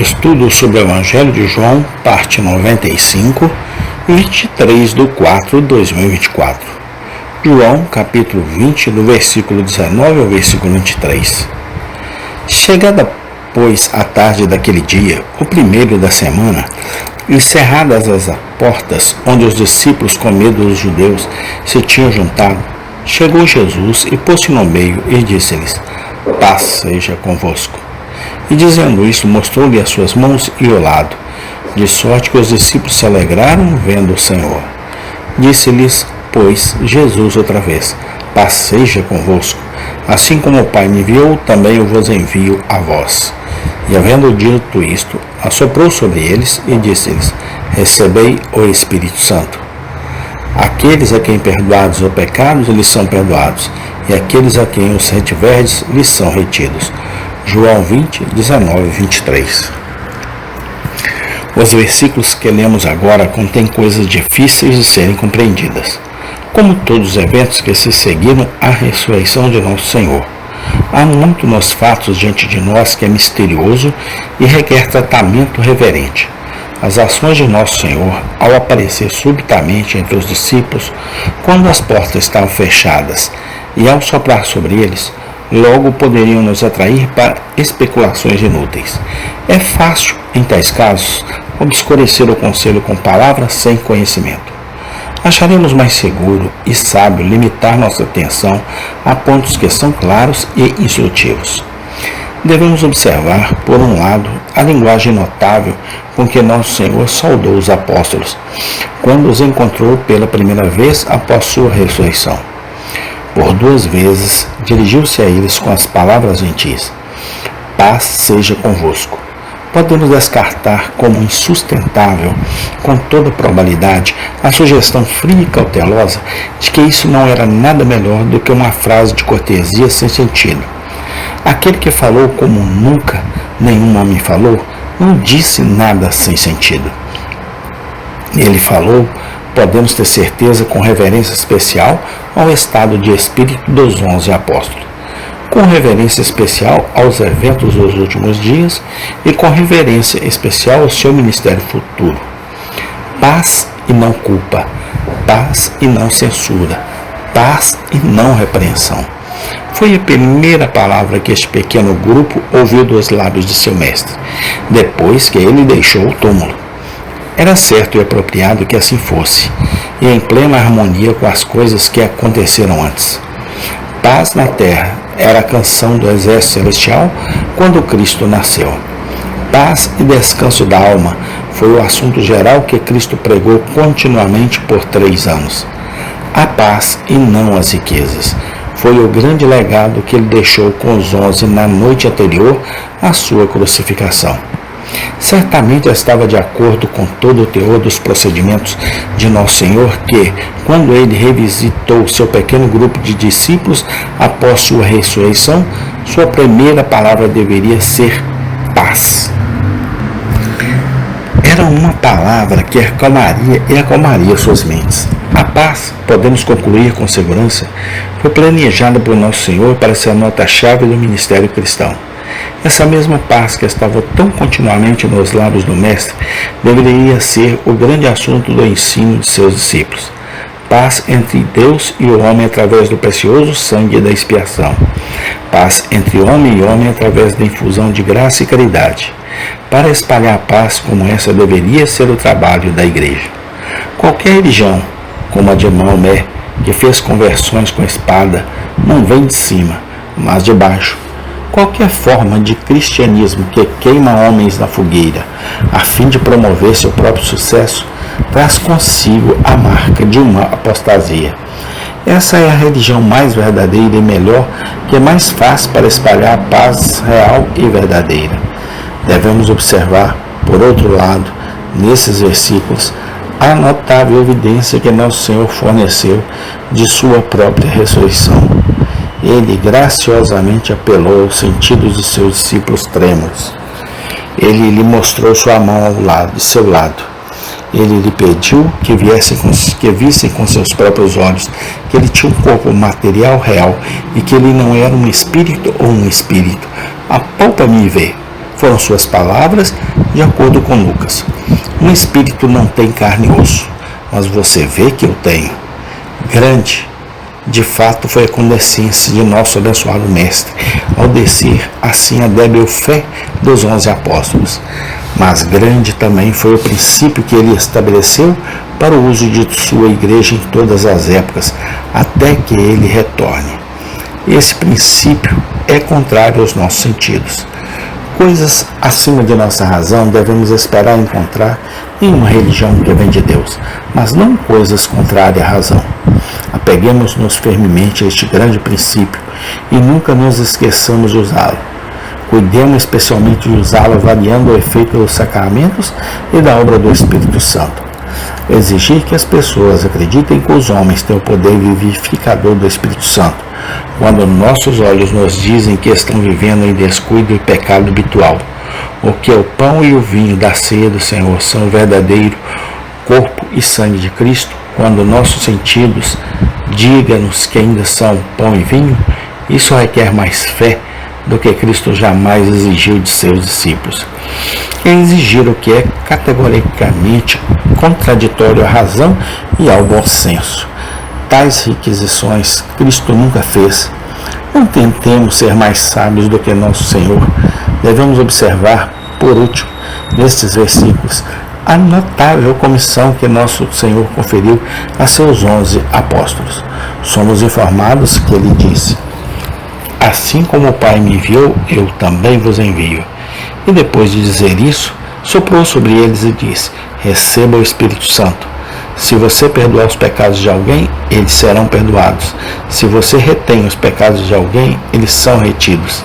Estudo sobre o Evangelho de João, parte 95, 23/4/2024. João, capítulo 20, do versículo 19 ao versículo 23. Chegada, pois, a tarde daquele dia, o primeiro da semana, encerradas as portas onde os discípulos, com medo dos judeus, se tinham juntado, chegou Jesus e pôs-se no meio e disse-lhes: paz seja convosco. E dizendo isso, mostrou-lhe as suas mãos e o lado, de sorte que os discípulos se alegraram vendo o Senhor. Disse-lhes, pois, Jesus outra vez: paz seja convosco. Assim como o Pai me enviou, também eu vos envio a vós. E havendo dito isto, assoprou sobre eles e disse-lhes: recebei o Espírito Santo. Aqueles a quem perdoados os pecados, lhes são perdoados, e aqueles a quem os retiverdes, lhes são retidos. João 20, 19 e 23. Os versículos que lemos agora contêm coisas difíceis de serem compreendidas, como todos os eventos que se seguiram à ressurreição de nosso Senhor. Há muito nos fatos diante de nós que é misterioso e requer tratamento reverente. As ações de nosso Senhor, ao aparecer subitamente entre os discípulos, quando as portas estavam fechadas, e ao soprar sobre eles, logo poderiam nos atrair para especulações inúteis. É fácil, em tais casos, obscurecer o conselho com palavras sem conhecimento. Acharemos mais seguro e sábio limitar nossa atenção a pontos que são claros e instrutivos. Devemos observar, por um lado, a linguagem notável com que nosso Senhor saudou os apóstolos, quando os encontrou pela primeira vez após sua ressurreição. Por 2 vezes, dirigiu-se a eles com as palavras gentis: paz seja convosco. Podemos descartar como insustentável, com toda probabilidade, a sugestão fria e cautelosa de que isso não era nada melhor do que uma frase de cortesia sem sentido. Aquele que falou como nunca nenhum homem falou, não disse nada sem sentido. Ele falou, podemos ter certeza, com reverência especial ao estado de espírito dos 11 apóstolos, com reverência especial aos eventos dos últimos dias e com reverência especial ao seu ministério futuro. Paz e não culpa, paz e não censura, paz e não repreensão. Foi a primeira palavra que este pequeno grupo ouviu dos lábios de seu mestre, depois que ele deixou o túmulo. Era certo e apropriado que assim fosse, e em plena harmonia com as coisas que aconteceram antes. Paz na terra era a canção do exército celestial quando Cristo nasceu. Paz e descanso da alma foi o assunto geral que Cristo pregou continuamente por 3 anos. A paz e não as riquezas foi o grande legado que ele deixou com os 11 na noite anterior à sua crucificação. Certamente estava de acordo com todo o teor dos procedimentos de Nosso Senhor que, quando ele revisitou seu pequeno grupo de discípulos após sua ressurreição, sua primeira palavra deveria ser paz. Era uma palavra que acalmaria suas mentes. A paz, podemos concluir com segurança, foi planejada por Nosso Senhor para ser a nota-chave do ministério cristão. Essa mesma paz que estava tão continuamente nos lábios do Mestre deveria ser o grande assunto do ensino de seus discípulos. Paz entre Deus e o homem através do precioso sangue da expiação. Paz entre homem e homem através da infusão de graça e caridade. Para espalhar a paz como essa deveria ser o trabalho da Igreja. Qualquer religião, como a de Maomé, que fez conversões com espada, não vem de cima, mas de baixo. Qualquer forma de cristianismo que queima homens na fogueira, a fim de promover seu próprio sucesso, traz consigo a marca de uma apostasia. Essa é a religião mais verdadeira e melhor, que é mais fácil para espalhar a paz real e verdadeira. Devemos observar, por outro lado, nesses versículos, a notável evidência que Nosso Senhor forneceu de sua própria ressurreição. Ele graciosamente apelou aos sentidos de seus discípulos trêmulos. Ele lhe mostrou sua mão de seu lado. Ele lhe pediu que vissem com seus próprios olhos que ele tinha um corpo material real e que ele não era um espírito ou um espírito. Apalpa-me e vê. Foram suas palavras, de acordo com Lucas. Um espírito não tem carne e osso, mas você vê que eu tenho. Grande, de fato, foi a condescência de nosso abençoado Mestre, ao descer assim a débil fé dos 11 apóstolos. Mas grande também foi o princípio que ele estabeleceu para o uso de sua igreja em todas as épocas, até que ele retorne. Esse princípio é contrário aos nossos sentidos. Coisas acima de nossa razão devemos esperar encontrar em uma religião que vem de Deus, mas não coisas contrárias à razão. Apeguemos-nos firmemente a este grande princípio e nunca nos esqueçamos de usá-lo. Cuidemos especialmente de usá-lo avaliando o efeito dos sacramentos e da obra do Espírito Santo. Exigir que as pessoas acreditem que os homens têm o poder vivificador do Espírito Santo, quando nossos olhos nos dizem que estão vivendo em descuido e pecado habitual, ou que o pão e o vinho da ceia do Senhor são o verdadeiro corpo e sangue de Cristo, quando nossos sentidos digam-nos que ainda são pão e vinho, isso requer mais fé do que Cristo jamais exigiu de seus discípulos. Exigir o que é categoricamente contraditório à razão e ao bom senso. Tais requisições Cristo nunca fez. Não tentemos ser mais sábios do que nosso Senhor. Devemos observar, por último, nestes versículos, a notável comissão que nosso Senhor conferiu a seus 11 apóstolos. Somos informados que ele disse: assim como o Pai me enviou, eu também vos envio. E depois de dizer isso, soprou sobre eles e disse: receba o Espírito Santo. Se você perdoar os pecados de alguém, eles serão perdoados. Se você retém os pecados de alguém, eles são retidos.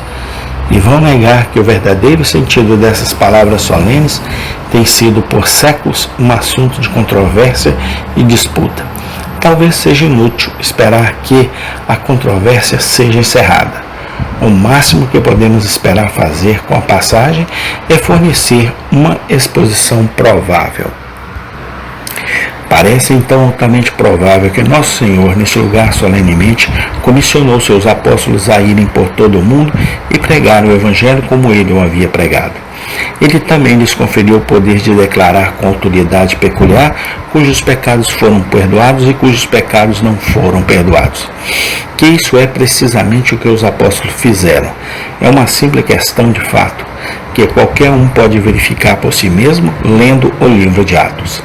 E vão negar que o verdadeiro sentido dessas palavras solenes tem sido por séculos um assunto de controvérsia e disputa. Talvez seja inútil esperar que a controvérsia seja encerrada. O máximo que podemos esperar fazer com a passagem é fornecer uma exposição provável. Parece então altamente provável que Nosso Senhor, nesse lugar solenemente, comissionou seus apóstolos a irem por todo o mundo e pregar o Evangelho como ele o havia pregado. Ele também lhes conferiu o poder de declarar com autoridade peculiar cujos pecados foram perdoados e cujos pecados não foram perdoados. Que isso é precisamente o que os apóstolos fizeram. É uma simples questão de fato, que qualquer um pode verificar por si mesmo lendo o livro de Atos.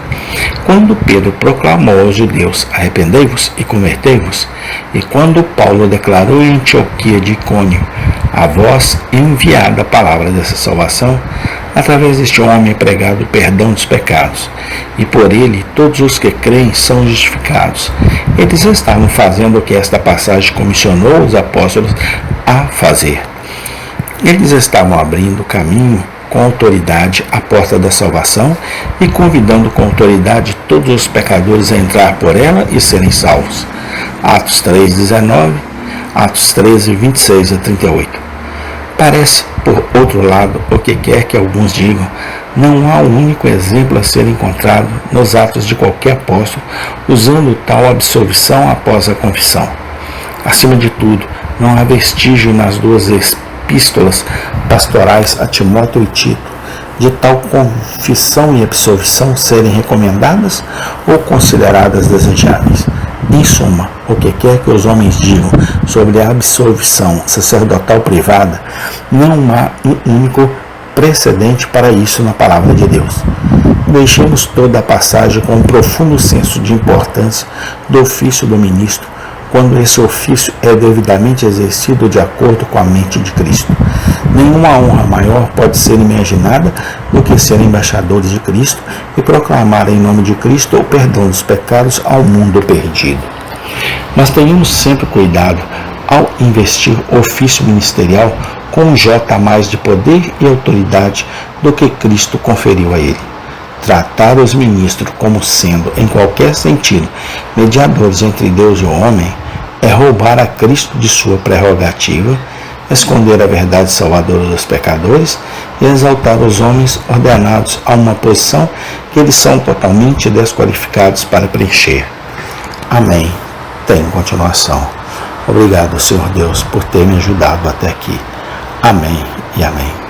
Quando Pedro proclamou aos judeus: arrependei-vos e convertei-vos, e quando Paulo declarou em Antioquia de Icônio: a vós enviada a palavra dessa salvação, através deste homem é pregado o perdão dos pecados, e por ele todos os que creem são justificados. Eles estavam fazendo o que esta passagem comissionou os apóstolos a fazer. Eles estavam abrindo caminho com autoridade à porta da salvação e convidando com autoridade todos os pecadores a entrar por ela e serem salvos. Atos 3:19, Atos 13:26 a 38. Parece, por outro lado, o que quer que alguns digam, não há um único exemplo a ser encontrado nos atos de qualquer apóstolo usando tal absolvição após a confissão. Acima de tudo, não há vestígio nas duas epístolas pastorais a Timóteo e Tito de tal confissão e absolvição serem recomendadas ou consideradas desejáveis. Em suma, o que quer que os homens digam sobre a absolvição sacerdotal privada, não há um único precedente para isso na palavra de Deus. Deixemos toda a passagem com um profundo senso de importância do ofício do ministro, quando esse ofício é devidamente exercido de acordo com a mente de Cristo. Nenhuma honra maior pode ser imaginada do que ser embaixadores de Cristo e proclamar em nome de Cristo o perdão dos pecados ao mundo perdido. Mas tenhamos sempre cuidado ao investir o ofício ministerial com um J a mais de poder e autoridade do que Cristo conferiu a ele. Tratar os ministros como sendo, em qualquer sentido, mediadores entre Deus e o homem é roubar a Cristo de sua prerrogativa, esconder a verdade salvadora dos pecadores e exaltar os homens ordenados a uma posição que eles são totalmente desqualificados para preencher. Amém. Tem continuação. Obrigado, Senhor Deus, por ter me ajudado até aqui. Amém e amém.